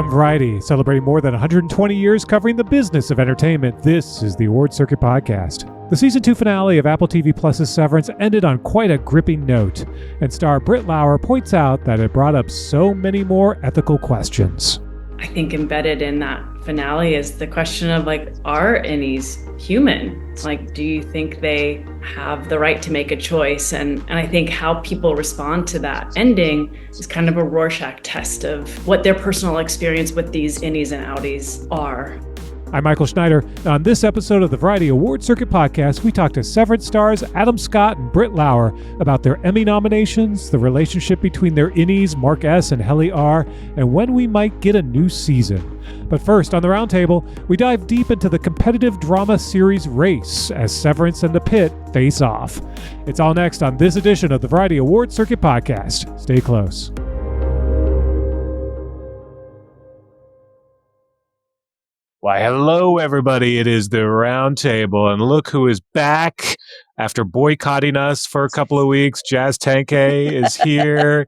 From Variety, celebrating more than 120 years covering the business of entertainment, this is the Award Circuit Podcast. The Season 2 finale of Apple TV Plus's Severance ended on quite a gripping note, and star Britt points out that it brought up so many more ethical questions. I think embedded in that finale is the question of, are innies human? Do you think they have the right to make a choice? And I think how people respond to that ending is kind of a Rorschach test of what their personal experience with these innies and outies are. I'm Michael Schneider. On this episode of the Variety Award Circuit Podcast, we talk to Severance stars Adam Scott and Britt about their Emmy nominations, the relationship between their innies, Mark S. and Helly R., and when we might get a new season. But first, on the roundtable, we dive deep into the competitive drama series Race as Severance and the Pitt face off. It's all next on this edition of the Variety Award Circuit Podcast. Stay close. Why, hello, everybody. It is the Roundtable, and look who is back after boycotting us for a couple of weeks. Jazz Tanke is here.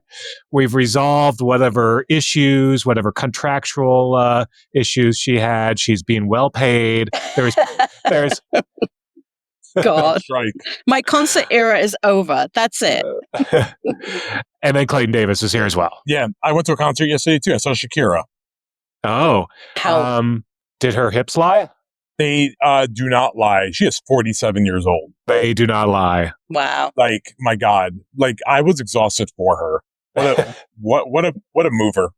We've resolved whatever issues, whatever contractual issues she had. She's being well paid. There's God, right. My concert era is over. That's it. And then Clayton Davis is here as well. Yeah, I went to a concert yesterday, too. I saw Shakira. Oh. How? Did her hips lie? They do not lie. She is 47 years old. They do not lie. Wow. My God. I was exhausted for her. What a mover.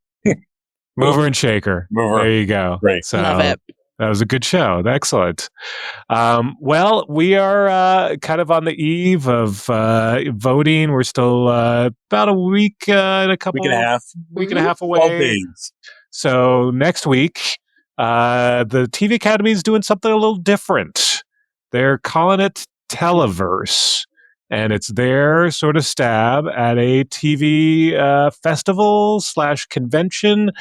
Mover and shaker. Mover. There you go. Great. So, love it. That was a good show. Excellent. Well, we are kind of on the eve of voting. We're still about a week and a couple... Week and a half. Week and a half away. 12 days. So next week... the TV Academy is doing something a little different. They're calling it Televerse, and it's their sort of stab at a TV festival / convention.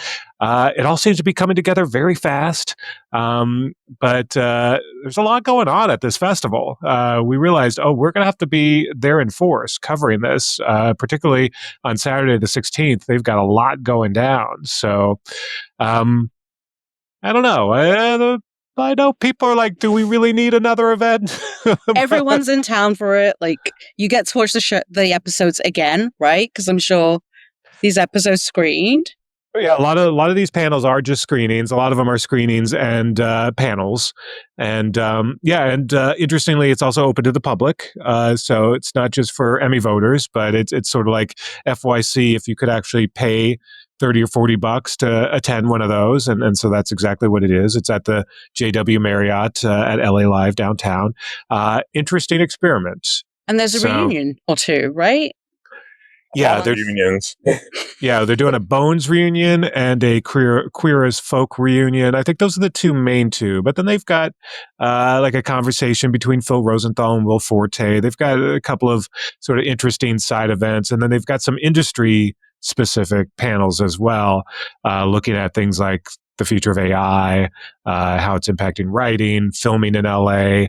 It all seems to be coming together very fast, but there's a lot going on at this festival. We realized, we're going to have to be there in force covering this, particularly on Saturday the 16th. They've got a lot going down, so... I don't know. I know people are like, do we really need another event? Everyone's in town for it. You get to watch the episodes again, right? Because I'm sure these episodes screened. Yeah, a lot of these panels are just screenings. A lot of them are screenings and panels. And interestingly, it's also open to the public. So it's not just for Emmy voters, but it's sort of like FYC if you could actually pay $30 or $40 to attend one of those. And so that's exactly what it is. It's at the JW Marriott at LA Live downtown. Interesting experiment. And there's a reunion or two, right? Yeah, they're reunions. Yeah, they're doing a Bones reunion and a Queer as Folk reunion. I think those are the two. But then they've got a conversation between Phil Rosenthal and Will Forte. They've got a couple of sort of interesting side events, and then they've got some industry-specific panels as well, looking at things like the future of AI, how it's impacting writing, filming in LA,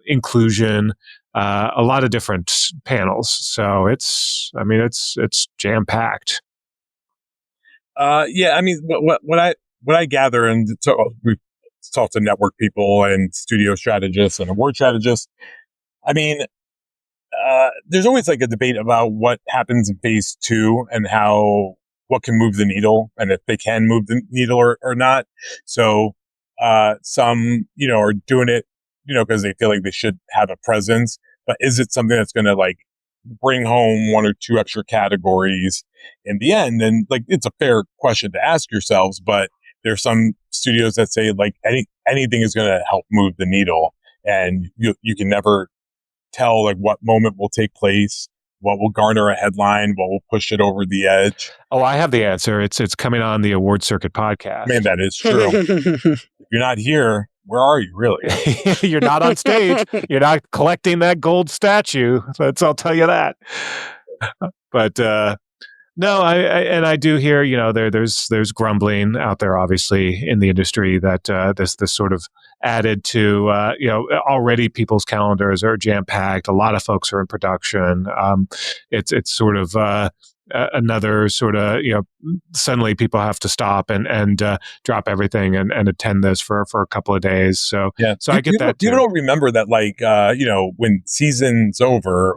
inclusion. A lot of different panels, so it's jam-packed. What I gather, and so we've talked to network people and studio strategists and award strategists. There's always a debate about what happens in phase 2 and what can move the needle, and if they can move the needle or not. So some are doing it because they feel like they should have a presence. But is it something that's going to bring home 1 or 2 extra categories in the end? And it's a fair question to ask yourselves, but there's some studios that say anything is going to help move the needle, and you can never tell what moment will take place, what will garner a headline, what will push it over the edge. Oh, I have the answer. It's coming on the Award Circuit Podcast. Man, that is true. If you're not here, where are you really? You're not on stage. You're not collecting that gold statue. I'll tell you that. But no, I do hear, there's grumbling out there, obviously, in the industry that this sort of added to, already people's calendars are jam-packed. A lot of folks are in production. It's sort of, another sort of, suddenly people have to stop and drop everything and attend this for a couple of days. So I get that too. People don't remember that, like, when season's over,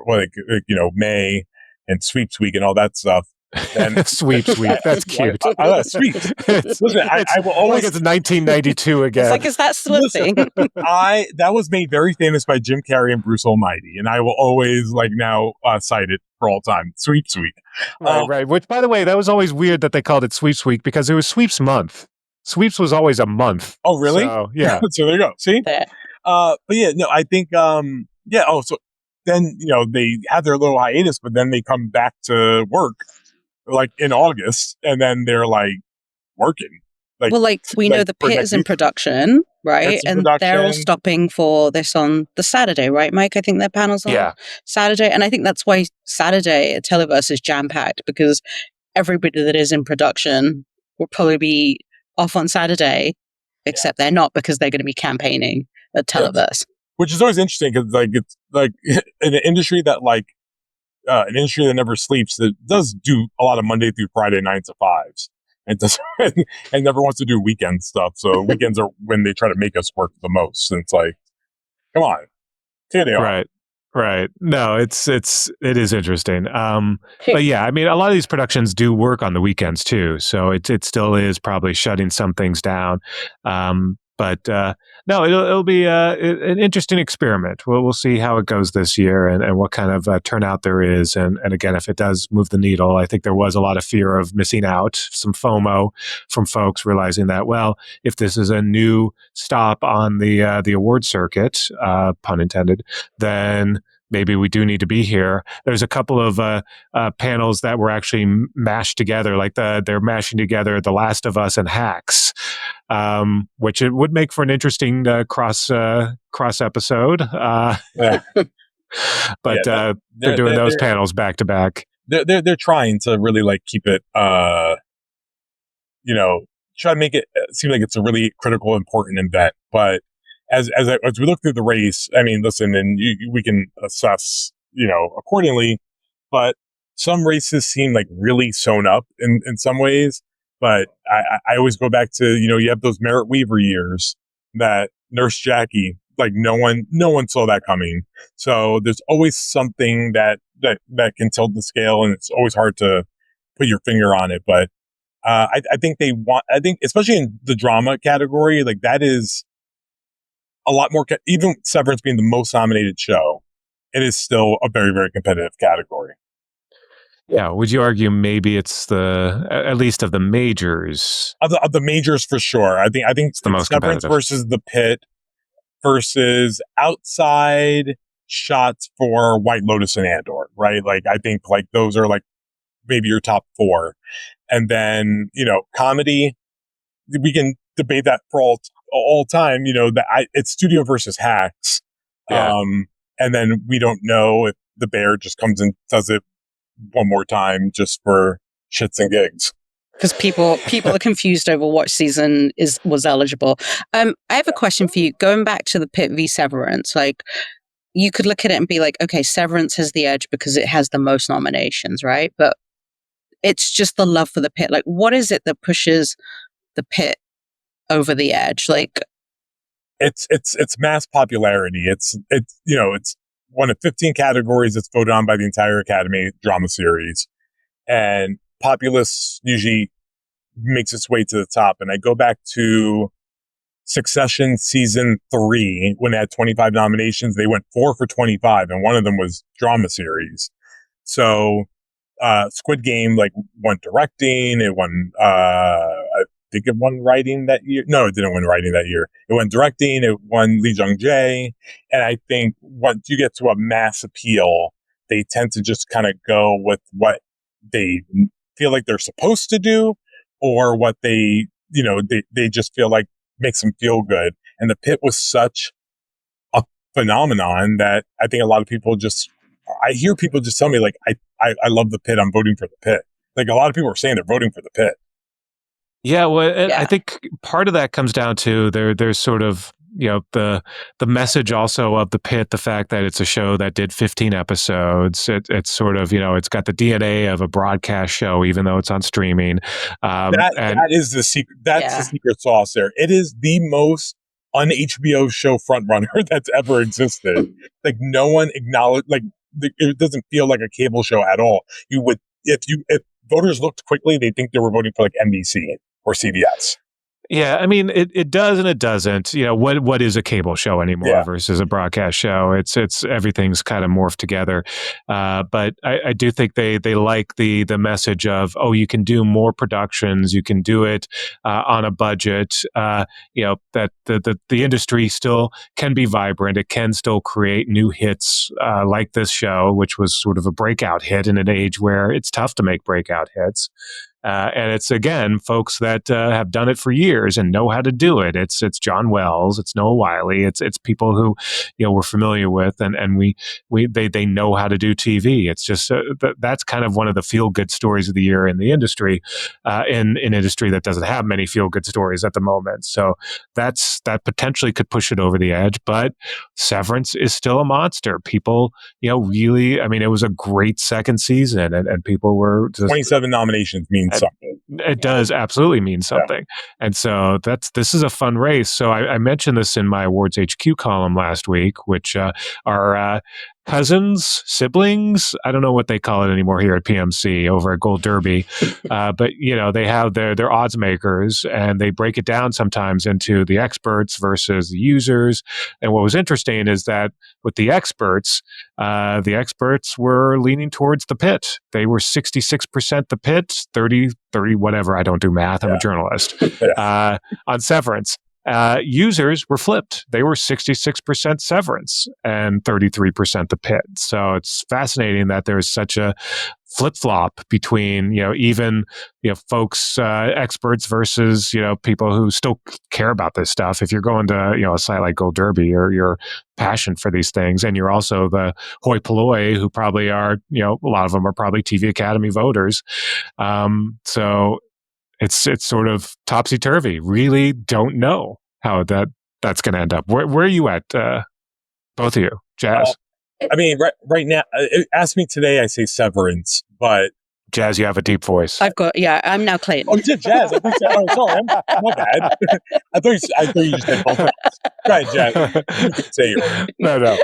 May and sweeps week and all that stuff. And sweeps week. That's cute. I love sweeps. Listen, I will always. Like it's 1992 again. It's like, is that still a thing? That was made very famous by Jim Carrey and Bruce Almighty, and I will always now cite it for all time. Sweeps week. Right. Which, by the way, that was always weird that they called it Sweeps week because it was Sweeps month. Sweeps was always a month. Oh, really? So, yeah. So there you go. See? Yeah. But yeah, no, I think, Oh, so then, they have their little hiatus, but then they come back to work like in August, and then they're like working. We know the Pitt is in production, right? And they're all stopping for this on the Saturday, right, Mike? I think their panel's on Saturday. And I think that's why Saturday at Televerse is jam-packed, because everybody that is in production will probably be off on Saturday, except they're not, because they're going to be campaigning at Televerse. Which is always interesting, because it's like in an industry that an industry that never sleeps, that does do a lot of Monday through Friday 9 to 5s. And does and never wants to do weekend stuff. So weekends are when they try to make us work the most. And it's like, come on, take a day off. Right. No, it is interesting. But yeah, I mean, a lot of these productions do work on the weekends too. So it still is probably shutting some things down. But no, it'll be an interesting experiment. We'll see how it goes this year and what kind of turnout there is. And again, if it does move the needle, I think there was a lot of fear of missing out, some FOMO from folks realizing that, well, if this is a new stop on the award circuit, pun intended, then maybe we do need to be here. There's a couple of panels that were actually mashed together, like they're mashing together The Last of Us and Hacks, which it would make for an interesting cross episode. But they're doing those panels back to back. They're trying to really keep it, try to make it seem like it's a really critical, important event, but. As we look through the race, I mean, listen, and we can assess, accordingly, but some races seem like really sewn up in some ways. But I always go back to, you have those Merritt Weaver years that Nurse Jackie, like no one saw that coming. So there's always something that can tilt the scale, and it's always hard to put your finger on it. But I think especially in the drama category, like that is a lot more, even Severance being the most nominated show, it is still a very, very competitive category. Yeah. Would you argue maybe it's at least of the majors? Of the majors, for sure. I think it's the most Severance versus the Pitt versus outside shots for White Lotus and Andor, right? Like, I think those are maybe your top 4. And then, comedy, we can debate that for all time, it's studio versus Hacks. Yeah. And then we don't know if the Bear just comes and does it one more time just for shits and gigs. Because people are confused over what season was eligible. I have a question for you. Going back to the Pitt v Severance, you could look at it and be like, okay, Severance has the edge because it has the most nominations, right? But it's just the love for the Pitt. What is it that pushes the Pitt over the edge? It's mass popularity. It's one of 15 categories that's voted on by the entire Academy drama series, and Populous usually makes its way to the top. And I go back to Succession season 3 when it had 25 nominations. They went 4 for 25, and one of them was drama series. So Squid Game won directing. It won I think it won writing that year. No, it didn't win writing that year. It won directing. It won Lee Jung-jae. And I think once you get to a mass appeal, they tend to just kind of go with what they feel like they're supposed to do, or what they just feel like makes them feel good. And the Pitt was such a phenomenon that I think a lot of people I hear people just tell me I love the Pitt. I'm voting for the Pitt. A lot of people are saying they're voting for the Pitt. Yeah, well, I think part of that comes down to there's sort of the message also of the Pitt, the fact that it's a show that did 15 episodes. It's sort of, it's got the DNA of a broadcast show, even though it's on streaming. That is the secret. That's the secret sauce there. It is the most un-HBO show frontrunner that's ever existed. Like, no one acknowledged, like, it doesn't feel like a cable show at all. You would, if voters looked quickly, they think they were voting for like NBC or CBS. Yeah, I mean, it does and it doesn't. What is a cable show anymore versus a broadcast show? It's everything's kind of morphed together. But I do think they like the message of, you can do more productions, you can do it on a budget. That the industry still can be vibrant. It can still create new hits like this show, which was sort of a breakout hit in an age where it's tough to make breakout hits. And it's, again, folks that have done it for years and know how to do it. It's John Wells, it's Noah Wyle, it's people who we're familiar with, and they know how to do TV. It's just that's kind of one of the feel good stories of the year in the industry, in an industry that doesn't have many feel good stories at the moment. So that potentially could push it over the edge. But Severance is still a monster. People, really, I mean, it was a great second season, and people were just 27 nominations means something. It does absolutely mean something. And so this is a fun race. So I mentioned this in my Awards HQ column last week, which are cousins, siblings. I don't know what they call it anymore here at PMC over at Gold Derby. But, they have their odds makers, and they break it down sometimes into the experts versus the users. And what was interesting is that with the experts were leaning towards the Pitt. They were 66% the Pitt, 30 whatever. I don't do math. I'm a journalist. On Severance. Users were flipped. They were 66% Severance and 33% the Pitt. So it's fascinating that there's such a flip-flop between, even, folks, experts versus, people who still care about this stuff. If you're going to, a site like Gold Derby, or your passion for these things, and you're also the hoi polloi who probably are, a lot of them are probably TV Academy voters. So it's sort of topsy-turvy. Really don't know how that's going to end up. Where are you at, both of you? Jazz? I mean, right now, ask me today, I say Severance, but... Jazz, you have a deep voice. I'm now Clayton. Oh, you said Jazz. I think sorry, my bad. I thought you just said both of us. Go ahead, Jazz. You can say yours. No.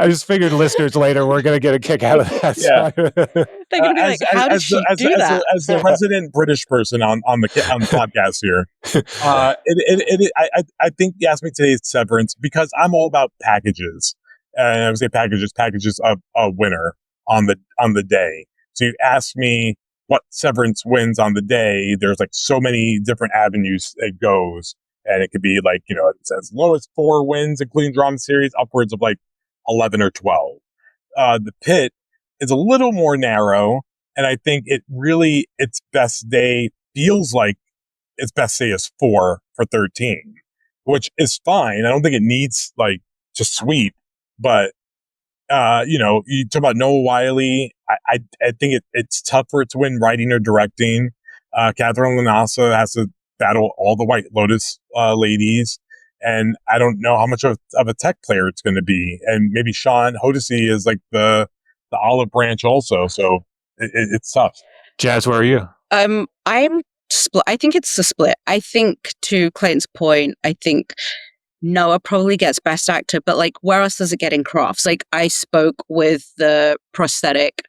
I just figured listeners later we're going to get a kick out of that. Yeah. They're going to be like, how did she do that? As the resident British person on the podcast here, I think you asked me today is Severance, because I'm all about packages. And I would say packages of a winner on the day. So you ask me what Severance wins on the day. There's like so many different avenues it goes, and it could be like, it's as low as 4 wins, including drama series, upwards of like 11 or 12. The Pitt is a little more narrow, and I think its best day feels like its best day is 4 for 13, which is fine. I don't think it needs like to sweep, but you talk about Noah Wyle. I think it's tough for it to win writing or directing. Catherine Lanasa has to battle all the White Lotus ladies, and I don't know how much of a tech player it's going to be. And maybe Sean Hodesy is like the olive branch also, so it's tough. Jazz, where are you? I'm split. I think it's a split. I think, to Clayton's point, I think Noah probably gets Best Actor, but like, where else does it get in crafts? Like, I spoke with the prosthetic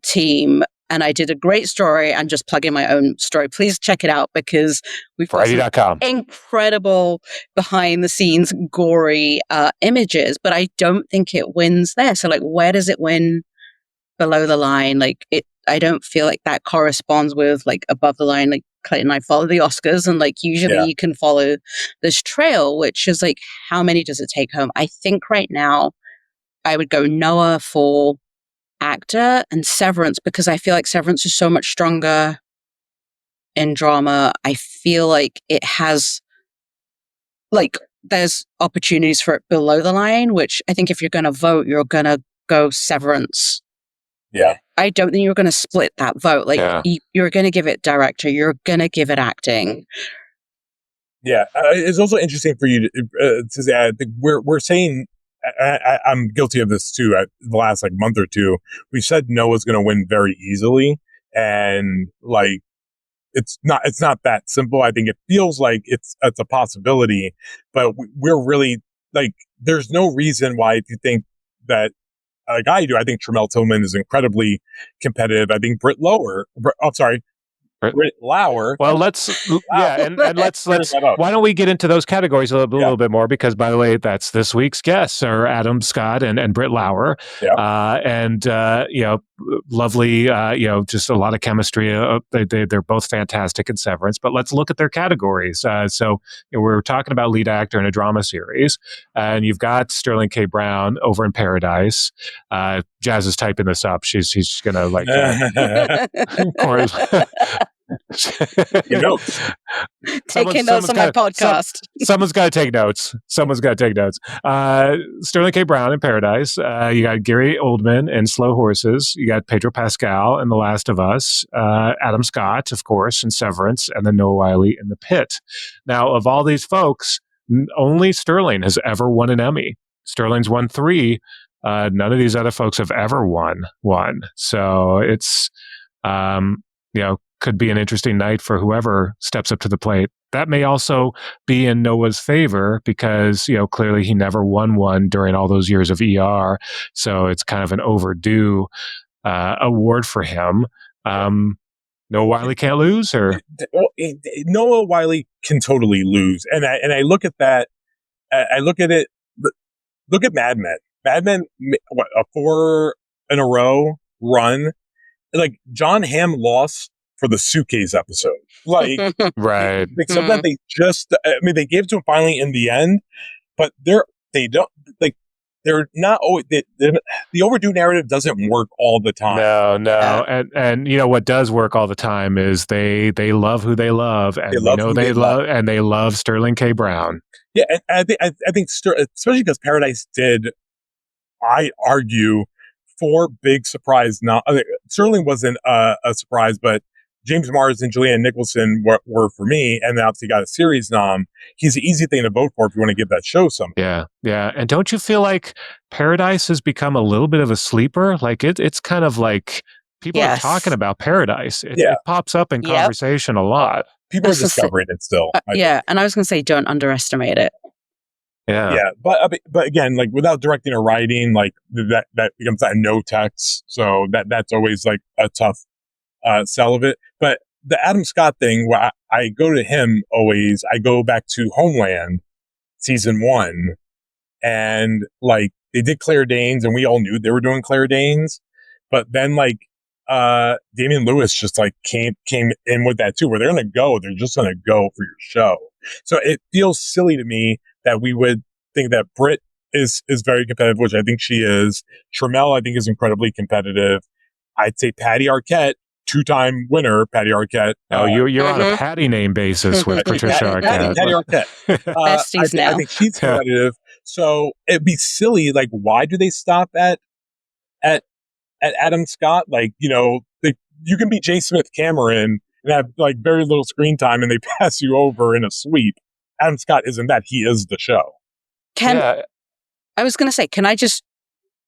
team, and I did a great story, and just plug in my own story. Please check it out, because we've got some incredible behind the scenes gory images, but I don't think it wins there. So like, where does it win below the line? Like, I don't feel like that corresponds with like above the line. Like, Clayton and I follow the Oscars, and like usually you can follow this trail, which is like, how many does it take home? I think right now I would go Noah for actor and Severance, because I feel like Severance is so much stronger in drama. I feel like it has, like, there's opportunities for it below the line, which I think if you're going to vote, you're going to go Severance. Yeah. I don't think you're going to split that vote. Like, you're going to give it director, you're going to give it acting. Yeah, it's also interesting for you to say. I think we're saying I'm guilty of this too. The last like month or two, we said Noah's going to win very easily, and like it's not that simple. I think it feels like it's a possibility, but we're really like there's no reason why if you think that like I do, I think Tramel Tillman is incredibly competitive. I think Britt Lauer. Well, let's why don't we get into those categories a little bit more? Because by the way, that's this week's guests are Adam Scott and Britt Lauer, and lovely, just a lot of chemistry. They're both fantastic in Severance. But let's look at their categories. So we're talking about lead actor in a drama series, and you've got Sterling K. Brown over in Paradise. Jazz is typing this up. She's gonna like, of course. Taking notes on my podcast. Someone's got to take notes. Sterling K. Brown in Paradise. You got Gary Oldman in Slow Horses. You got Pedro Pascal in The Last of Us. Adam Scott, of course, in Severance, and then Noah Wyle in The Pitt. Now, of all these folks, only Sterling has ever won an Emmy. Sterling's won 3. None of these other folks have ever won one. So it's, could be an interesting night for whoever steps up to the plate. That may also be in Noah's favor because, clearly he never won one during all those years of ER. So it's kind of an overdue award for him. Noah Wyle can't lose, or Noah Wyle can totally lose. And I look at that. I look at it. Look at Mad Men. Mad Men, what, a 4 in a row run. Like John Hamm lost for the suitcase episode. Like, right. Like sometimes they just, they gave it to him finally in the end, but they're not always, the overdue narrative doesn't work all the time. No. And what does work all the time is they love who they love, and they love Sterling K. Brown. Yeah. And I think especially because Paradise did, I argue, 4 big surprise. Sterling wasn't a surprise, but James Mars and Julianne Nicholson were for me, and then obviously got a series nom. He's an easy thing to vote for if you want to give that show something. Yeah. And don't you feel like Paradise has become a little bit of a sleeper? Like it's kind of like people are talking about Paradise. It pops up in conversation a lot. People are discovering it still. And I was going to say, don't underestimate it. Yeah. But again, like without directing or writing, like that becomes a no text. So that's always like a tough sell of it. But the Adam Scott thing, where I go to him always, I go back to Homeland season 1, and like they did Claire Danes, and we all knew they were doing Claire Danes, but then like Damian Lewis just like came in with that too, where they're just gonna go for your show. So it feels silly to me that we would think that Britt is very competitive, which I think she is. Tramel, I think, is incredibly competitive. I'd say Patty Arquette, 2-time winner, Patty Arquette. Oh, you're on a Patty name basis with Patricia Arquette. Patty Arquette. Besties now. I think she's competitive. So it'd be silly. Like, why do they stop at Adam Scott? Like, you can be J. Smith Cameron and have like very little screen time, and they pass you over in a sweep. Adam Scott isn't that. He is the show. I was going to say, can I just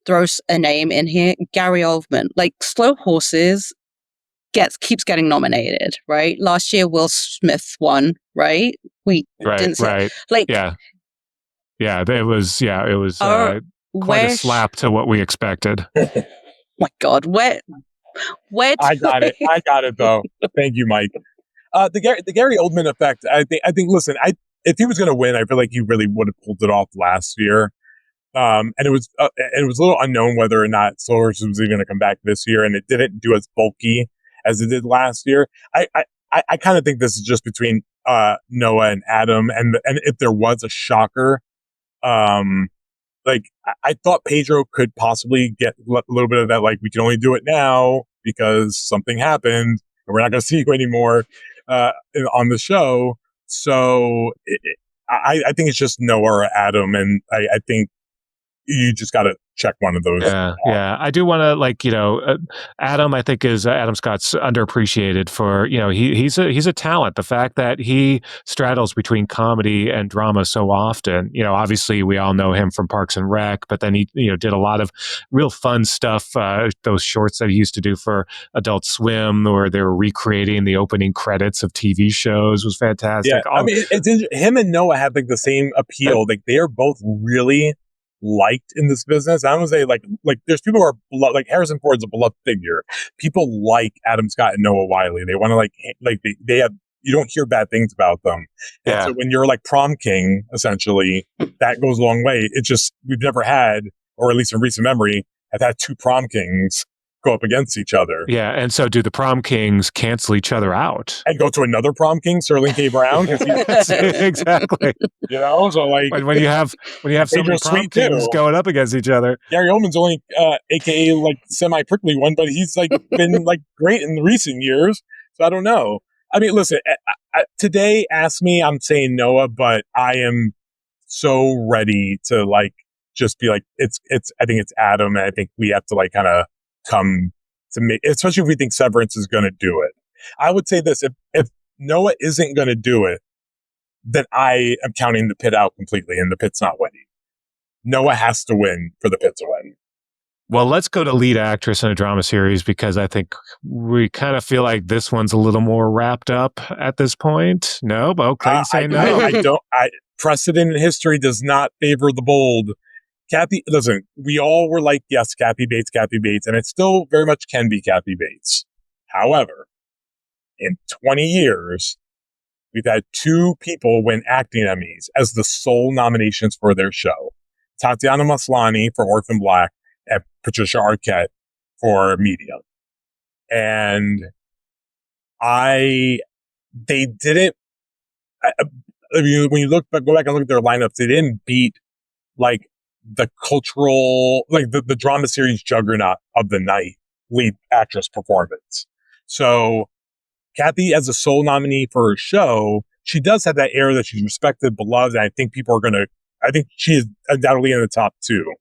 throw a name in here? Gary Oldman. Like, Slow Horses keeps getting nominated, right? Last year, Will Smith won, right? We didn't say, right. Like, yeah. It was quite a slap to what we expected. My God, where? I got it though. Thank you, Mike. The Gary Oldman effect. I think. Listen, if he was going to win, I feel like he really would have pulled it off last year. And it was a little unknown whether or not Slow Horses was even going to come back this year, and it didn't do as bulky as it did last year. I kind of think this is just between Noah and Adam, and if there was a shocker, like I thought Pedro could possibly get a little bit of that. Like, we can only do it now because something happened, and we're not going to see you anymore on the show. So I think it's just Noah or Adam, and I think you just got to check one of those. Yeah. I do want to Adam, I think is Adam Scott's underappreciated for, he's a talent. The fact that he straddles between comedy and drama so often, obviously we all know him from Parks and Rec, but then he, did a lot of real fun stuff. Those shorts that he used to do for Adult Swim, where they were recreating the opening credits of TV shows, was fantastic. Yeah. I mean, him and Noah have like the same appeal. Like they are both really liked in this business. I would say like there's people who are like Harrison Ford's a beloved figure. People like Adam Scott and Noah Wyle. They want to they have, you don't hear bad things about them. And so when you're like prom king, essentially, that goes a long way. It's just, we've never had, or at least in recent memory, have had two prom kings go up against each other. Yeah, and so do the prom kings cancel each other out? And go to another prom king, Sterling K. Brown? Exactly. So like... When you have so many prom kings going up against each other. Gary Oldman's only, AKA, like, semi-prickly one, but he's, like, been, like, great in the recent years. So I don't know. I mean, listen, today, ask me, I'm saying Noah, but I am so ready to, like, just be like, I think it's Adam, and I think we have to, like, kind of come to make, especially if we think Severance is going to do it. I would say this, if Noah isn't going to do it, then I am counting the Pitt out completely, and the Pitt's not winning. Noah has to win for the Pitt to win. Well, let's go to lead actress in a drama series, because I think we kind of feel like this one's a little more wrapped up at this point. No? But Clayton saying no. Precedent in history does not favor the bold. Kathy, listen, we all were like, yes, Kathy Bates, and it still very much can be Kathy Bates. However, in 20 years, we've had two people win acting Emmys as the sole nominations for their show. Tatiana Maslany for Orphan Black and Patricia Arquette for Medium. And they didn't, when you go back and look at their lineups, they didn't beat like the cultural, like the drama series juggernaut of the night lead actress performance. So Kathy, as a sole nominee for her show, she does have that air that she's respected, beloved, and I think I think she is undoubtedly in the top two.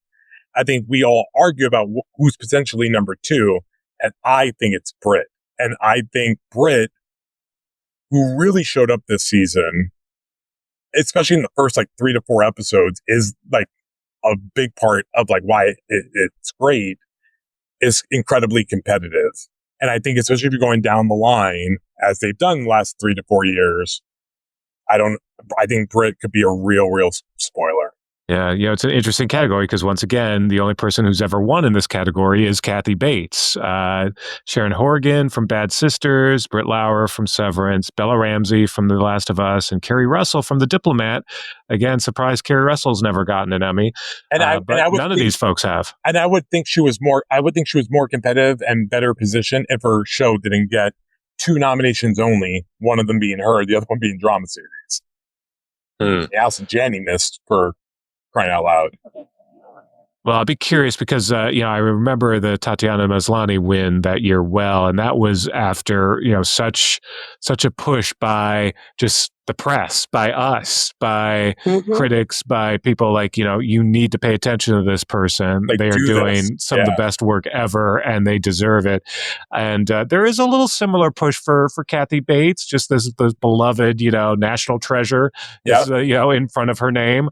I think we all argue about who's potentially number two, and I think it's Britt. And I think Britt, who really showed up this season, especially in the first like 3 to 4 episodes, is like a big part of like why it's great, is incredibly competitive. And I think especially if you're going down the line, as they've done the last 3 to 4 years, I think Britt could be a real spoiler. Yeah, it's an interesting category because once again, the only person who's ever won in this category is Kathy Bates. Sharon Horgan from Bad Sisters, Britt Lauer from Severance, Bella Ramsey from The Last of Us, and Kerry Russell from The Diplomat. Again, surprised Kerry Russell's never gotten an Emmy, but none of these folks have. And I would think she was more competitive and better positioned if her show didn't get 2 nominations only, one of them being her, the other one being drama series. Allison Janney missed for crying out loud. Well, I'll be curious because, I remember the Tatiana Maslany win that year well, and that was after, such a push by just the press, by us, by critics, by people like, you need to pay attention to this person. They are doing some of the best work ever, and they deserve it. And there is a little similar push for Kathy Bates, just this beloved, national treasure is, in front of her name.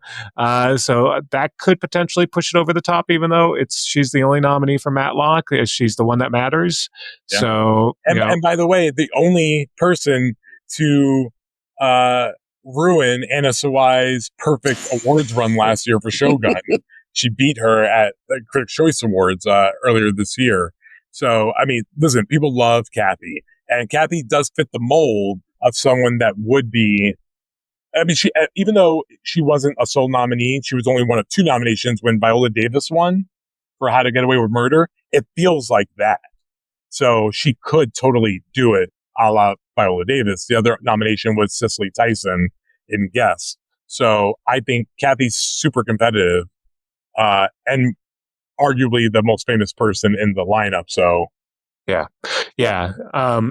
So that could potentially push it over the top, even though she's the only nominee for Matlock. She's the one that matters. Yeah. So, and by the way, the only person to ruin Anna Sawai's perfect awards run last year for Shogun. She beat her at the Critics' Choice Awards earlier this year. So, I mean, listen, people love Kathy, and Kathy does fit the mold of someone that would be. I mean, even though she wasn't a sole nominee, she was only one of 2 nominations when Viola Davis won for How to Get Away with Murder. It feels like that. So she could totally do it a la Viola Davis. The other nomination was Cicely Tyson in Guess. So I think Kathy's super competitive and arguably the most famous person in the lineup. So Yeah.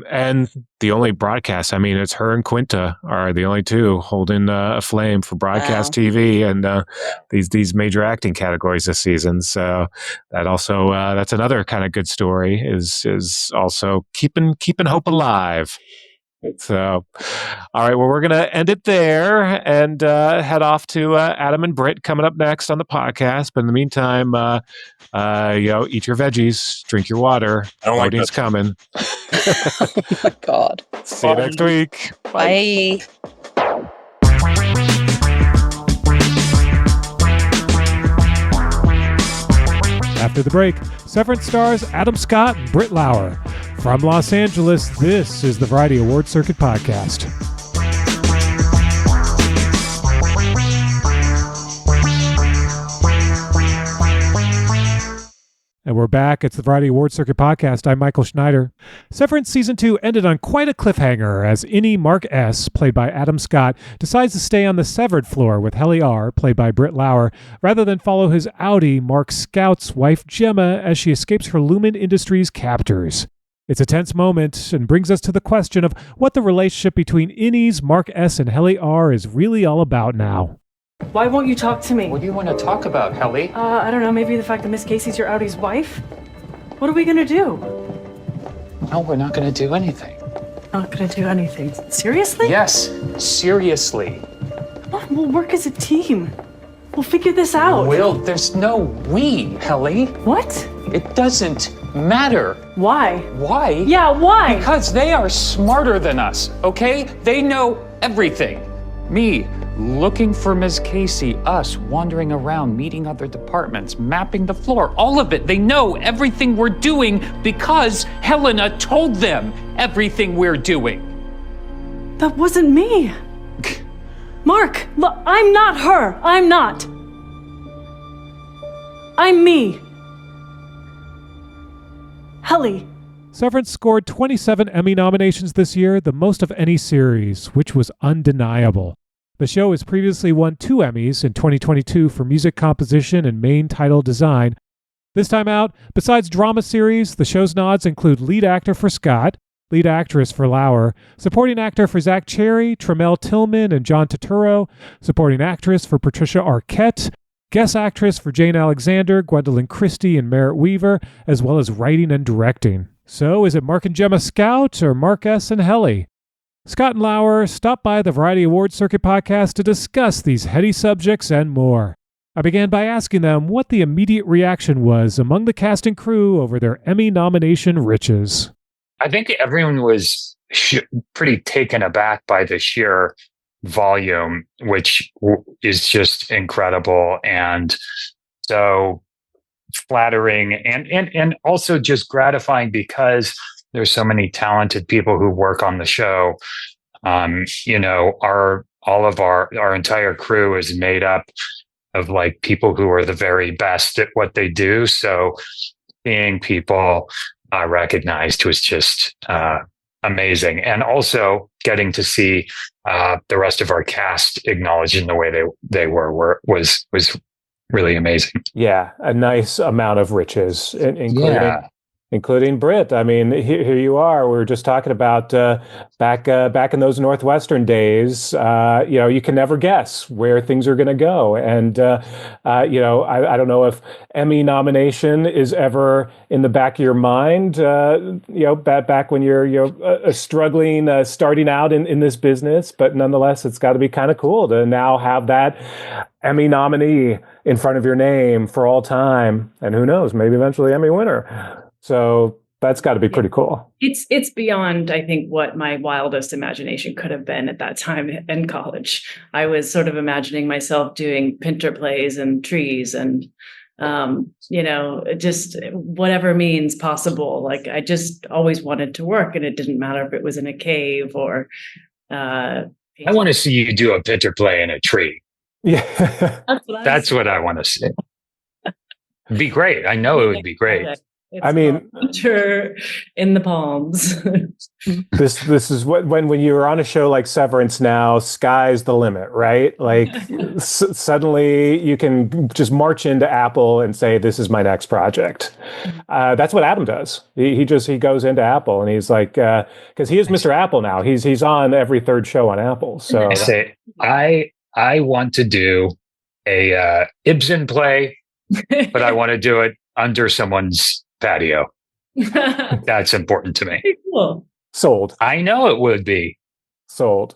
And the only broadcast, I mean, it's her and Quinta are the only two holding a flame for broadcast TV and these major acting categories this season. So that also, that's another kind of good story is also keeping hope alive. So, all right, well, we're going to end it there and head off to Adam and Britt coming up next on the podcast. But in the meantime, eat your veggies, drink your water. Voting's coming. Oh my God. See you next week. Bye. After the break, Severance stars Adam Scott and Britt Lauer. From Los Angeles, this is the Variety Award Circuit Podcast. And we're back. It's the Variety Award Circuit Podcast. I'm Michael Schneider. Severance Season 2 ended on quite a cliffhanger as innie Mark S., played by Adam Scott, decides to stay on the severed floor with Helly R., played by Britt Lauer, rather than follow his outie, Mark Scout's wife Gemma, as she escapes her Lumen Industries captors. It's a tense moment and brings us to the question of what the relationship between innies Mark S. and Helly R. is really all about now. Why won't you talk to me? What do you want to talk about, Helly? I don't know, maybe the fact that Miss Casey's your outie's wife? What are we gonna do? No, we're not gonna do anything. Not gonna do anything. Seriously? Yes, seriously. We'll work as a team. We'll figure this out. There's no we, Helly. What? It doesn't matter. Why? Why? Yeah, why? Because they are smarter than us, okay? They know everything. Me, looking for Miss Casey, us wandering around, meeting other departments, mapping the floor, all of it. They know everything we're doing because Helena told them everything we're doing. That wasn't me. Mark, look, I'm not her. I'm not. I'm me. Helly. Severance scored 27 Emmy nominations this year, the most of any series, which was undeniable. The show has previously won 2 Emmys in 2022 for music composition and main title design. This time out, besides drama series, the show's nods include lead actor for Scott, lead actress for Lauer, supporting actor for Zach Cherry, Tremel Tillman, and John Turturro, supporting actress for Patricia Arquette, guest actress for Jane Alexander, Gwendolyn Christie, and Merritt Weaver, as well as writing and directing. So, is it Mark and Gemma Scout or Mark S. and Helly? Scott and Lauer stopped by the Variety Award Circuit Podcast to discuss these heady subjects and more. I began by asking them what the immediate reaction was among the cast and crew over their Emmy nomination riches. I think everyone was pretty taken aback by the sheer volume, which is just incredible and so flattering and also just gratifying because there's so many talented people who work on the show. Our entire crew is made up of like people who are the very best at what they do. So seeing people recognized was just amazing, and also getting to see the rest of our cast acknowledged in the way they was really amazing. Yeah, a nice amount of riches, including Britt. I mean, here you are. We were just talking about back in those Northwestern days. You can never guess where things are going to go, and I don't know if Emmy nomination is ever in the back of your mind. Back when you're struggling, starting out in this business, but nonetheless, it's got to be kind of cool to now have that Emmy nominee in front of your name for all time, and who knows, maybe eventually Emmy winner. So that's got to be pretty cool. It's beyond, I think, what my wildest imagination could have been at that time in college. I was sort of imagining myself doing pinter plays and trees and, just whatever means possible. Like I just always wanted to work, and it didn't matter if it was in a cave or. I want to see you do a pinter play in a tree. Yeah, that's what I want to see. It'd be great. I know it would be great. I mean, winter in the palms. this is what when you're on a show like Severance now, sky's the limit, right? Like suddenly you can just march into Apple and say, "This is my next project." That's what Adam does. He goes into Apple and he's like, because he is Mr. Apple now. He's on every third show on Apple. So I want to do a Ibsen play, but I want to do it under someone's patio. That's important to me. Cool. Sold. I know it would be. Sold.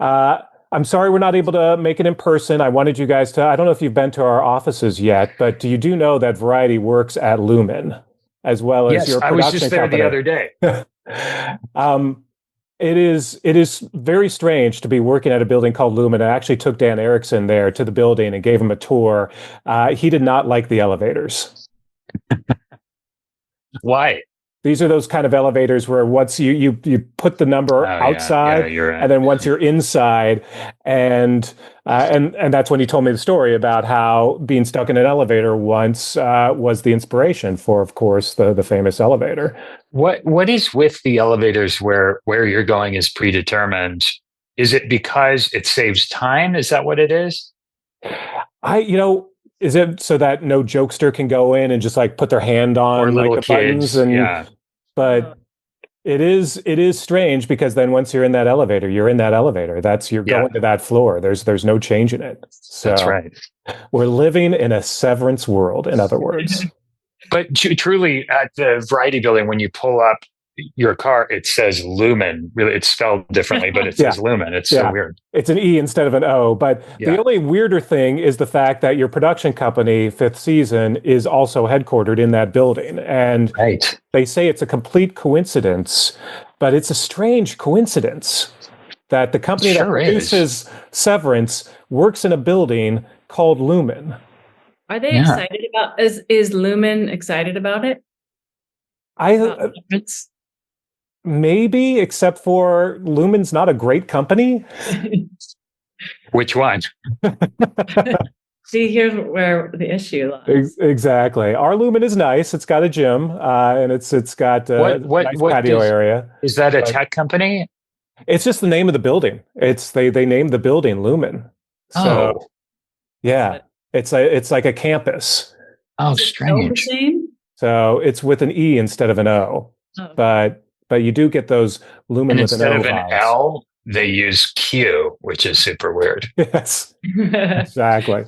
I'm sorry we're not able to make it in person. I wanted you guys to, I don't know if you've been to our offices yet, but you do know that Variety works at Lumen as well as your production I was just there company. the other day. It is very strange to be working at a building called Lumen. I actually took Dan Erickson there to the building and gave him a tour. He did not like the elevators. Why? These are those kind of elevators where once you put the number outside, right. And then once you're inside, and that's when he told me the story about how being stuck in an elevator once was the inspiration for, of course, the famous elevator. What is with the elevators where you're going is predetermined? Is it because it saves time? Is that what it is? Is it so that no jokester can go in and just like put their hand on like the buttons? And but it is strange because then once you're in that elevator, you're in that elevator. You're going to that floor. There's no change in it. So that's right. We're living in a Severance world, in other words. But truly, at the Variety building, when you pull up your car, it says Lumen. Really, it's spelled differently, but it says Lumen. It's so weird. It's an E instead of an O. But the only weirder thing is the fact that your production company, Fifth Season, is also headquartered in that building. And they say it's a complete coincidence, but it's a strange coincidence that the company that produces Severance works in a building called Lumen. Are they excited about? Is Lumen excited about it? Maybe, except for Lumen's not a great company. Which one? See, here's where the issue lies. Exactly. Our Lumen is nice. It's got a gym, and it's got a nice patio area. Is that a tech company? It's just the name of the building. They named the building Lumen. So, it's like a campus. Oh, strange. So it's with an E instead of an O. But you do get those Lumen with an O. Instead of an L, they use Q, which is super weird. Yes, exactly.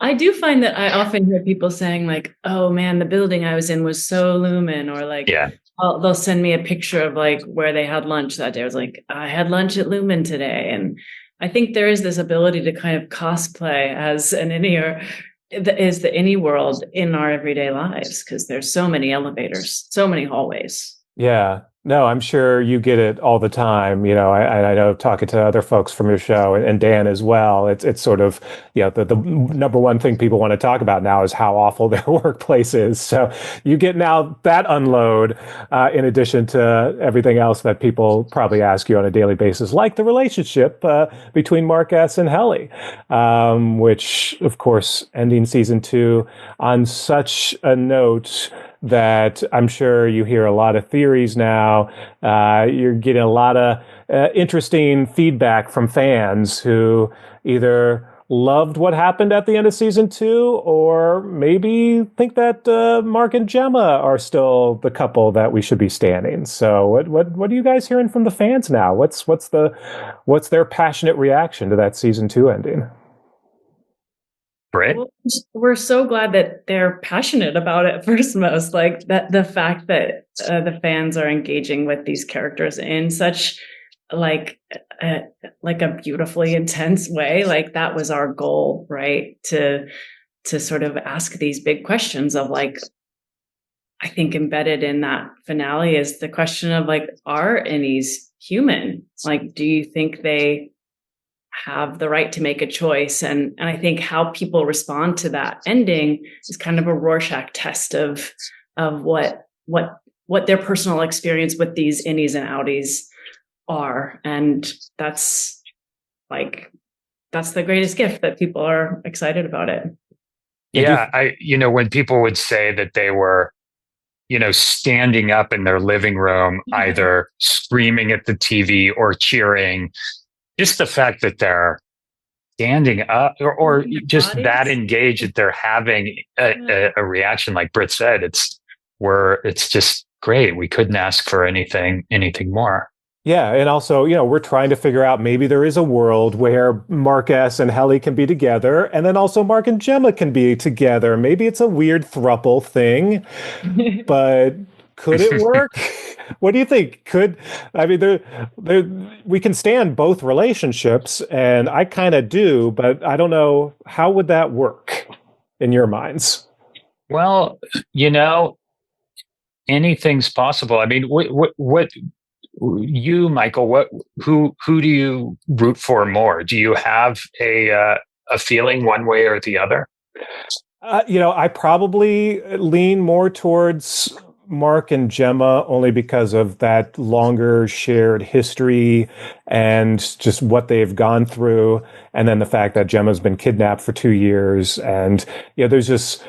I do find that I often hear people saying like, "Oh man, the building I was in was so Lumen," or like, they'll send me a picture of like where they had lunch that day. I was like, "I had lunch at Lumen today," and I think there is this ability to kind of cosplay as an innie or is the innie world in our everyday lives because there's so many elevators, so many hallways. Yeah. No, I'm sure you get it all the time. I know talking to other folks from your show and Dan as well. It's sort of, the number one thing people want to talk about now is how awful their workplace is. So you get now that unload in addition to everything else that people probably ask you on a daily basis, like the relationship between Mark S. and Helly, which, of course, ending season 2 on such a note that I'm sure you hear a lot of theories now. You're getting a lot of interesting feedback from fans who either loved what happened at the end of season 2 or maybe think that Mark and Gemma are still the couple that we should be standing. So what are you guys hearing from the fans now? What's their passionate reaction to that season 2 ending? Britt? Well, we're so glad that they're passionate about it first most, like that the fact that the fans are engaging with these characters in such like a beautifully intense way. Like that was our goal, right? To sort of ask these big questions of like, I think embedded in that finale is the question of like, are innies human? Like, do you think they have the right to make a choice? And I think how people respond to that ending is kind of a Rorschach test of what their personal experience with these innies and outies are. And that's the greatest gift that people are excited about it. Yeah. When people would say that they were standing up in their living room, either screaming at the TV or cheering. Just the fact that they're standing up or just that engaged, that they're having a reaction, like Britt said, it's just great. We couldn't ask for anything more. Yeah, and also, we're trying to figure out, maybe there is a world where Mark S. and Helly can be together, and then also Mark and Gemma can be together. Maybe it's a weird throuple thing, but could it work? What do you think? We can stand both relationships, and I kind of do, but I don't know, how would that work in your minds? Well, anything's possible. I mean, what you, Michael, who do you root for more? Do you have a feeling one way or the other? I probably lean more towards Mark and Gemma, only because of that longer shared history and just what they've gone through, and then the fact that Gemma's been kidnapped for 2 years, and there's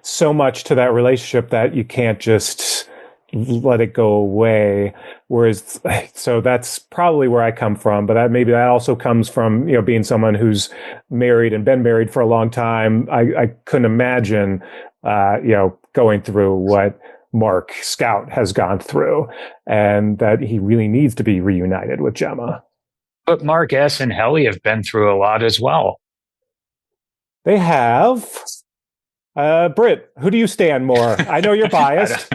so much to that relationship that you can't just let it go away. Whereas, so that's probably where I come from. But maybe that also comes from, being someone who's married and been married for a long time. I couldn't imagine, going through what Mark Scout has gone through, and that he really needs to be reunited with Gemma. But Mark S. and Helly have been through a lot as well. They have. Britt, who do you stand more? I know you're biased.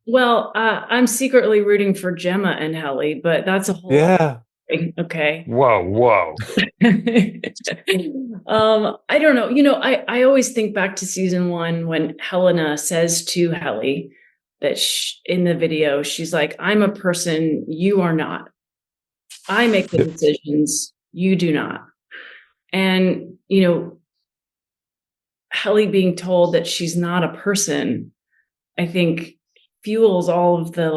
Well, I'm secretly rooting for Gemma and Helly, but that's a whole other thing. Okay. Whoa. I don't know. I always think back to season 1 when Helena says to Helly that in the video, she's like, "I'm a person, you are not. I make the decisions, you do not." And, Helly being told that she's not a person, I think fuels all of the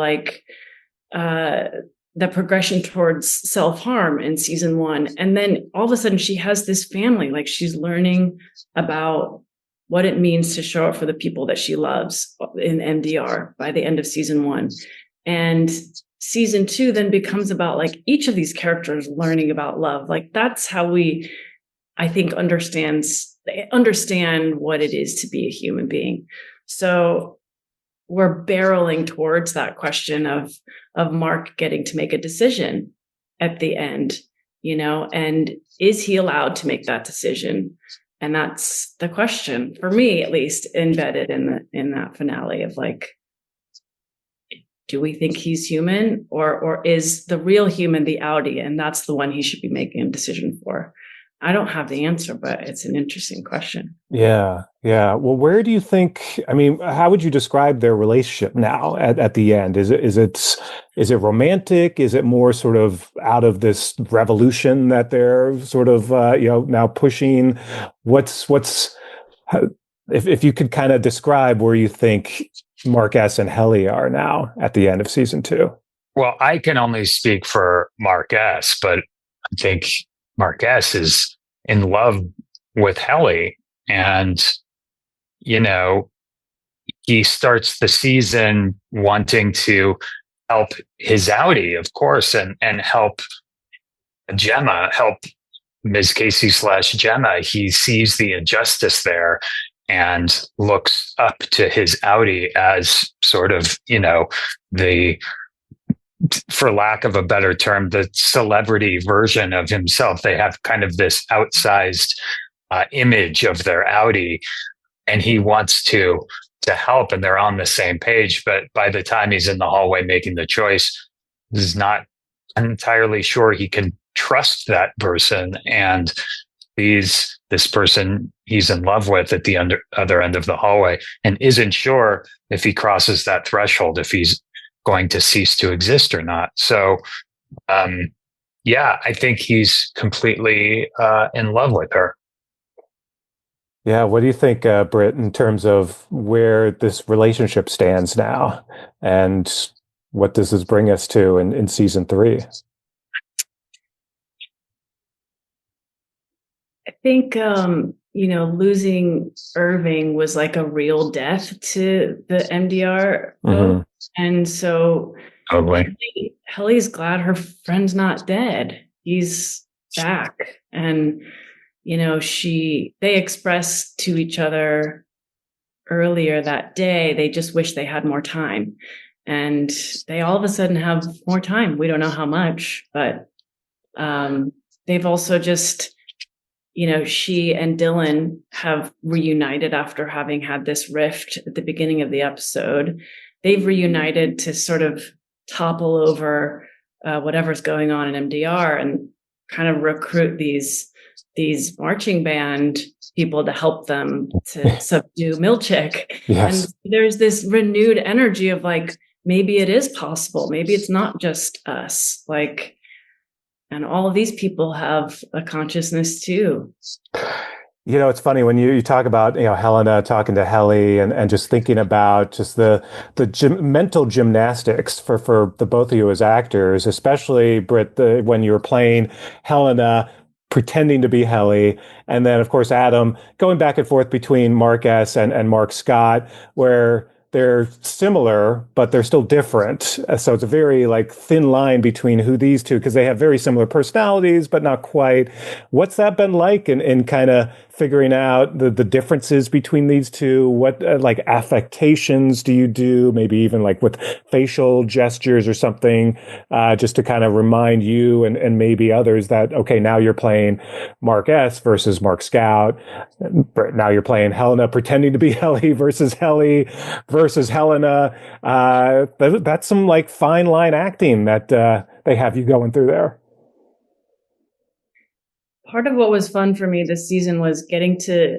the progression towards self-harm in season 1. And then all of a sudden she has this family, like she's learning about what it means to show up for the people that she loves in MDR by the end of season 1. And season 2 then becomes about each of these characters learning about love. That's how we, I think, understand what it is to be a human being. So we're barreling towards that question of Mark getting to make a decision at the end, and is he allowed to make that decision? And that's the question, for me at least, embedded in that finale of do we think he's human, or is the real human the outie, and that's the one he should be making a decision for? I don't have the answer, but it's an interesting question. Yeah. Well, where do you think, how would you describe their relationship now at the end? Is it romantic? Is it more sort of out of this revolution that they're sort of, now pushing? If you could kind of describe where you think Mark S. and Helly are now at the end of season 2? Well, I can only speak for Mark S., but I think Mark S. is in love with Helly, and he starts the season wanting to help his outie, of course, and help Gemma, help Ms. Casey / Gemma. He sees the injustice there and looks up to his outie as sort of, the, for lack of a better term, the celebrity version of himself. They have kind of this outsized image of their outie, and he wants to help, and they're on the same page. But by the time he's in the hallway making the choice, he's not entirely sure he can trust that person, and this person he's in love with at the other end of the hallway, and isn't sure if he crosses that threshold, if he's going to cease to exist or not. So, I think he's completely in love with her. Yeah, what do you think, Britt, in terms of where this relationship stands now, and what does this bring us to in season 3? I think losing Irving was like a real death to the MDR vote. And so Helly's glad her friend's not dead. He's back. And, they expressed to each other earlier that day, they just wish they had more time. And they all of a sudden have more time. We don't know how much, but they've also just, she and Dylan have reunited after having had this rift at the beginning of the episode. They've reunited to sort of topple over whatever's going on in MDR and kind of recruit these marching band people to help them to subdue Milchick. Yes. And there's this renewed energy of like, maybe it is possible. Maybe it's not just us. Like, and all of these people have a consciousness too. It's funny when you talk about, Helena talking to Helly and just thinking about just the mental gymnastics for the both of you as actors, especially Britt, when you were playing Helena, pretending to be Helly. And then, of course, Adam going back and forth between Mark S. and Mark Scott, where they're similar, but they're still different. So it's a very thin line between who these two, because they have very similar personalities, but not quite. What's that been like in kind of figuring out the differences between these two? What affectations do you do? Maybe even with facial gestures or something, just to kind of remind you and maybe others that, okay, now you're playing Mark S. versus Mark Scout. Now you're playing Helena pretending to be Helly versus Helly versus Helena. That's some fine line acting that they have you going through there. Part of what was fun for me this season was getting to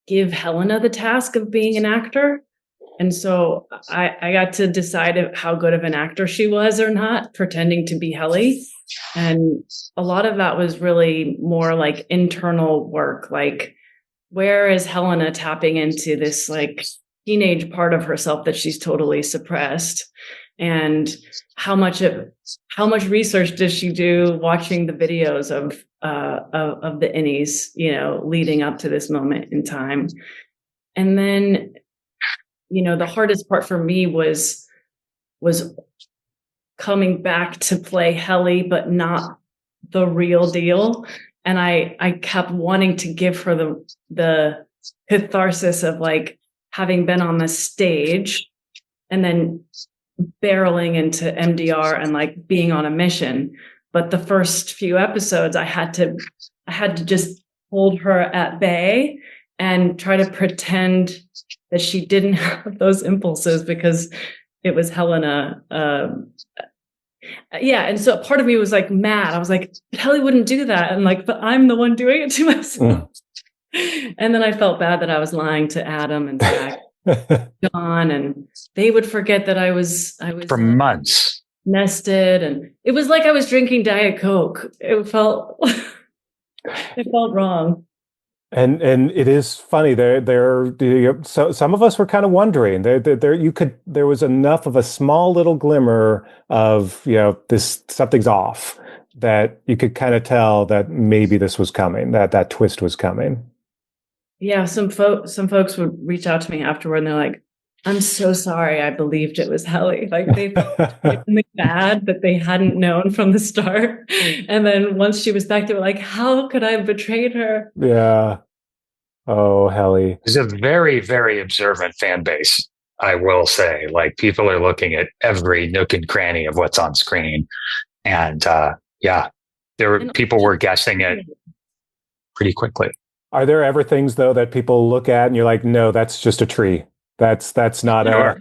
give Helena the task of being an actor. And so I got to decide how good of an actor she was or not, pretending to be Helly. And a lot of that was really more internal work. Where is Helena tapping into this teenage part of herself that she's totally suppressed? And how much research does she do watching the videos of the innies, leading up to this moment in time? And then, the hardest part for me was coming back to play Helly, but not the real deal. And I kept wanting to give her the catharsis of having been on the stage and then barreling into MDR and being on a mission. But the first few episodes, I had to just hold her at bay and try to pretend that she didn't have those impulses because it was Helena. And so part of me was mad. I was like, but Helly wouldn't do that. And but I'm the one doing it to myself. And then I felt bad that I was lying to Adam and Zach, John, and they would forget that I was for months nested, and it was like I was drinking Diet Coke. It felt wrong. And it is funny. So some of us were kind of wondering. There was enough of a small little glimmer of this something's off, that you could kind of tell that maybe this was coming, that twist was coming. Yeah, some folks would reach out to me afterward and they're like, I'm so sorry, I believed it was Helly. They felt really bad that they hadn't known from the start. And then once she was back, they were like, how could I have betrayed her? Yeah. Oh, Helly. It's a very, very observant fan base, I will say. People are looking at every nook and cranny of what's on screen. And people were guessing it pretty quickly. Are there ever things, though, that people look at and you're like, no, that's just a tree? That's not Sure.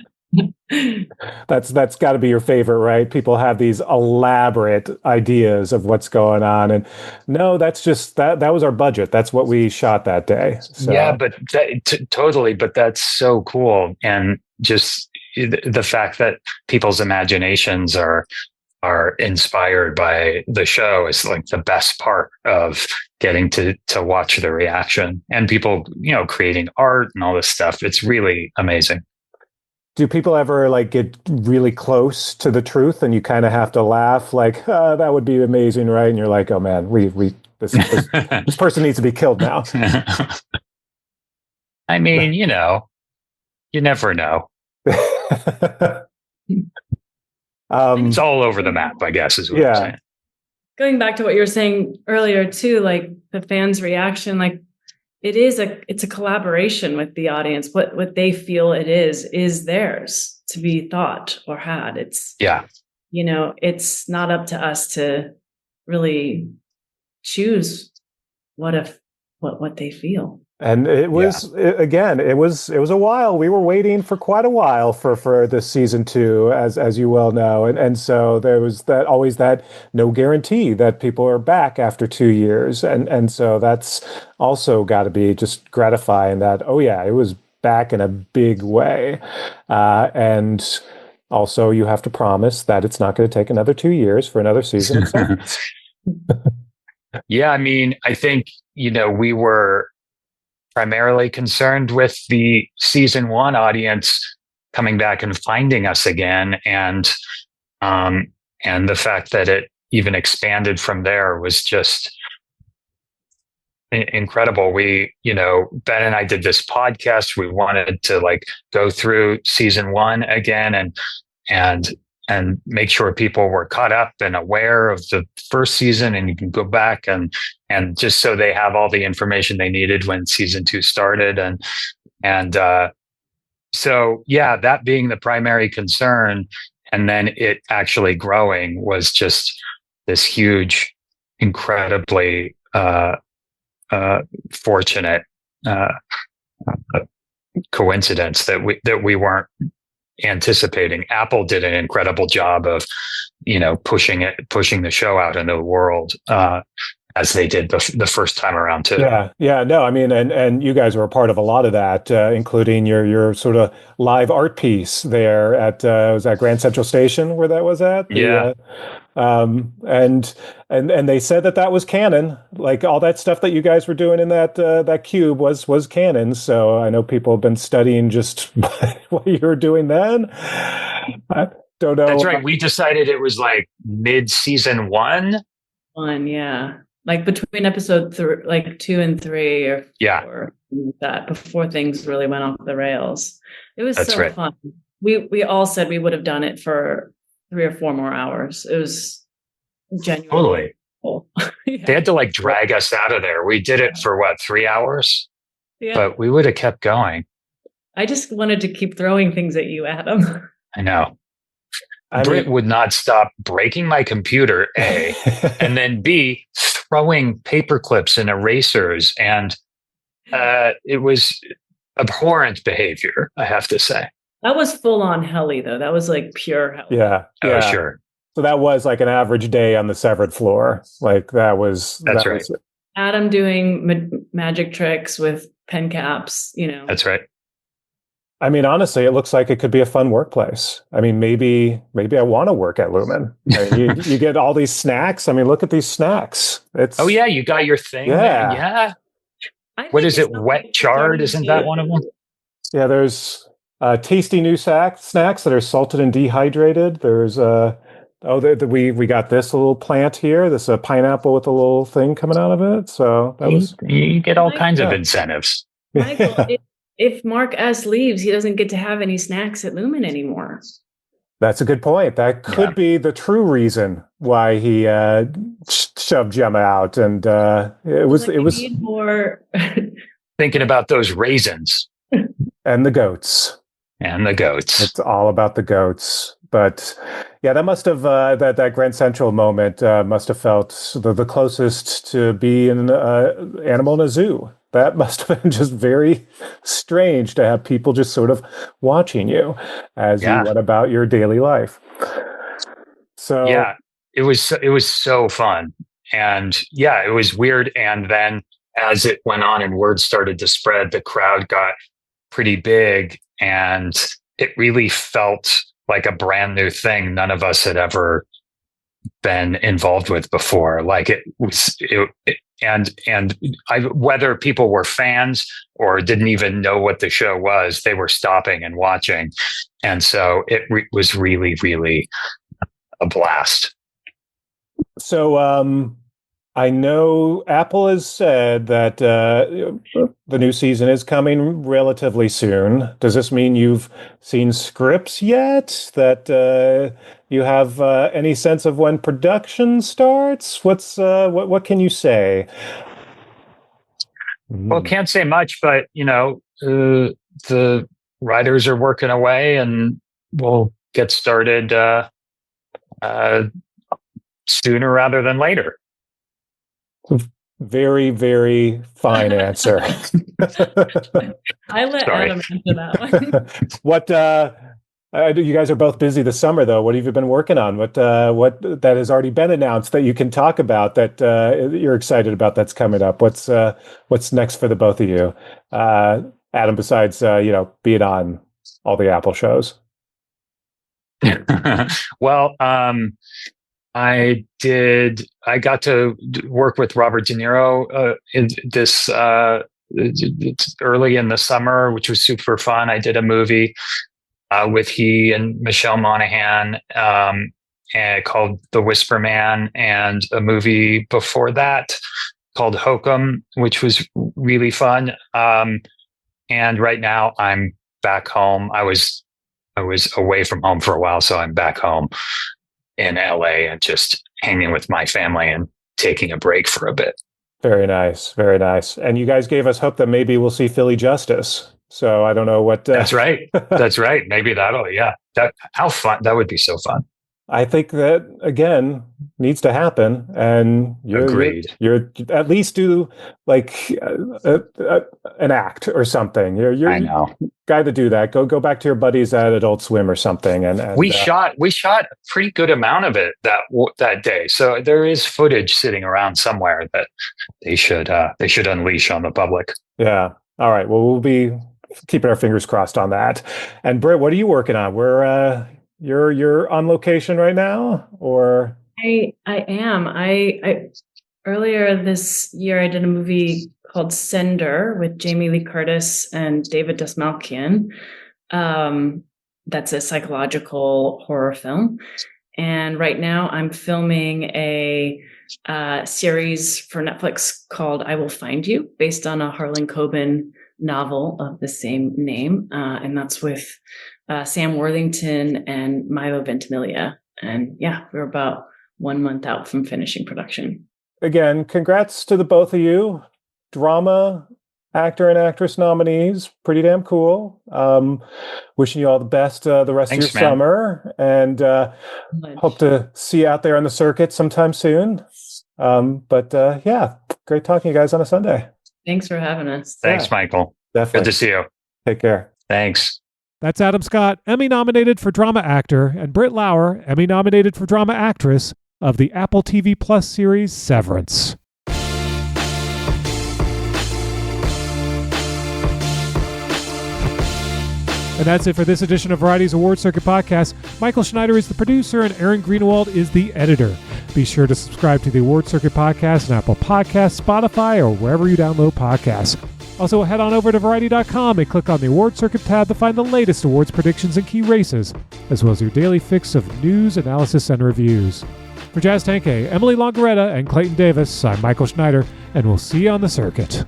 That's got to be your favorite, right? People have these elaborate ideas of what's going on, and no, that's just that was our budget. That's what we shot that day. So. Yeah, but totally. But that's so cool, and just the fact that people's imaginations are inspired by the show is the best part of getting to watch the reaction, and people creating art and all this stuff. It's really amazing. Do people ever get really close to the truth and you kind of have to laugh that would be amazing, right? And you're like, oh man, This person needs to be killed now. I mean, you never know. It's all over the map, I guess, is what I'm saying. Going back to what you were saying earlier too, like the fans' reaction, like it's a collaboration with the audience. What they feel it is theirs to be thought or had. It's it's not up to us to really choose what they feel. And it was it was a while. We were waiting for quite a while for this season 2, as you well know, and so there was always that no guarantee that people are back after 2 years, and so that's also got to be just gratifying that it was back in a big way, and also you have to promise that it's not going to take another 2 years for another season of Severance. Yeah, I mean, I think we were primarily concerned with the season 1 audience coming back and finding us again, and the fact that it even expanded from there was just incredible. We, Ben and I did this podcast. We wanted to go through season 1 again and make sure people were caught up and aware of the first season, and you can go back and just so they have all the information they needed when season 2 started. So that being the primary concern, and then it actually growing, was just this huge, incredibly fortunate coincidence that we weren't anticipating. Apple did an incredible job of pushing the show out into the world as they did the first time around too. No, I mean, and you guys were a part of a lot of that, including your sort of live art piece there at was that Grand Central Station where that was at? And they said that was canon, like all that stuff that you guys were doing in that cube was canon. So I know people have been studying just what you were doing then. I don't know. That's right. We decided it was like mid-season 1. Like between episode 2 and 3 or 4, that before things really went off the rails. It was fun. We all said we would have done it for 3 or 4 more hours. It was genuinely cool. They had to drag us out of there. We did it for 3 hours? Yeah. But we would have kept going. I just wanted to keep throwing things at you, Adam. I know. Britt would not stop breaking my computer, A, and then B, throwing paper clips and erasers. And it was abhorrent behavior, I have to say. That was full on Helly, though. That was pure Helly. Yeah. Oh, sure. So that was an average day on the severed floor. That's right. Was Adam doing magic tricks with pen caps, That's right. I mean, honestly, it looks like it could be a fun workplace. I mean, maybe I want to work at Lumen. I mean, you get all these snacks. I mean, look at these snacks. You got your thing. Yeah. What is it? Wet chard? Isn't that one of them? Yeah, there's tasty new snacks that are salted and dehydrated. There's we got this little plant here. This pineapple with a little thing coming out of it. So you get all kinds of incentives. Michael, if Mark S. leaves, he doesn't get to have any snacks at Lumen anymore. That's a good point. That could be the true reason why he shoved Gemma out, and it was need more. Thinking about those raisins and the goats. It's all about the goats. But that must have that Grand Central moment must have felt the closest to being an animal in a zoo. That must have been just very strange to have people just sort of watching you as you went about your daily life. So it was so fun, and it was weird. And then as it went on and word started to spread, the crowd got pretty big, and it really felt like a brand new thing none of us had ever been involved with before. Whether people were fans or didn't even know what the show was, they were stopping and watching. And so it was really, really a blast. So I know Apple has said that the new season is coming relatively soon. Does this mean you've seen scripts yet? That you have any sense of when production starts? What can you say? Well, can't say much, but the writers are working away, and we'll get started sooner rather than later. Very, very fine answer. I let Adam answer that one. You guys are both busy this summer, though. What have you been working on? What that has already been announced that you can talk about that you're excited about that's coming up? What's next for the both of you? Adam, besides being on all the Apple shows. Well, I got to work with Robert De Niro in this early in the summer, which was super fun. I did a movie with he and Michelle Monaghan called The Whisper Man, and a movie before that called Hokum, which was really fun. And right now I'm back home. I was away from home for a while, so I'm back home in LA and just hanging with my family and taking a break for a bit. Very nice. Very nice. And you guys gave us hope that maybe we'll see Philly Justice. So I don't know what. That's right. That's right. Maybe how fun. That would be so fun. I think that, again, needs to happen. And Agreed. You're at least do like an act or something. You're I know. Guy to do that. Go back to your buddies at Adult Swim or something. And we shot a pretty good amount of it that day. So there is footage sitting around somewhere that they should unleash on the public. Yeah. All right. Well, we'll be keeping our fingers crossed on that. And Britt, what are you working on? You're on location right now, or? I am. I earlier this year I did a movie called Sender with Jamie Lee Curtis and David Dastmalchian. That's a psychological horror film. And right now I'm filming a series for Netflix called I Will Find You, based on a Harlan Coben novel of the same name. And that's with Sam Worthington and Milo Ventimiglia. And yeah, we're about 1 month out from finishing production. Again, congrats to the both of you. Drama actor and actress nominees. Pretty damn cool. Wishing you all the best the rest of your summer. And hope to see you out there on the circuit sometime soon. Yeah, great talking to you guys on a Sunday. Thanks for having us. Thanks, Michael. Definitely. Good to see you. Take care. Thanks. That's Adam Scott, Emmy nominated for drama actor, and Britt Lauer, Emmy nominated for drama actress, of the Apple TV Plus series Severance. And that's it for this edition of Variety's Award Circuit Podcast. Michael Schneider is the producer and Aaron Greenwald is the editor. Be sure to subscribe to the Award Circuit Podcast on Apple Podcasts, Spotify, or wherever you download podcasts. Also, head on over to Variety.com and click on the Award Circuit tab to find the latest awards predictions and key races, as well as your daily fix of news, analysis, and reviews. For Jazz Tanke, Emily Longaretta, and Clayton Davis, I'm Michael Schneider, and we'll see you on the circuit.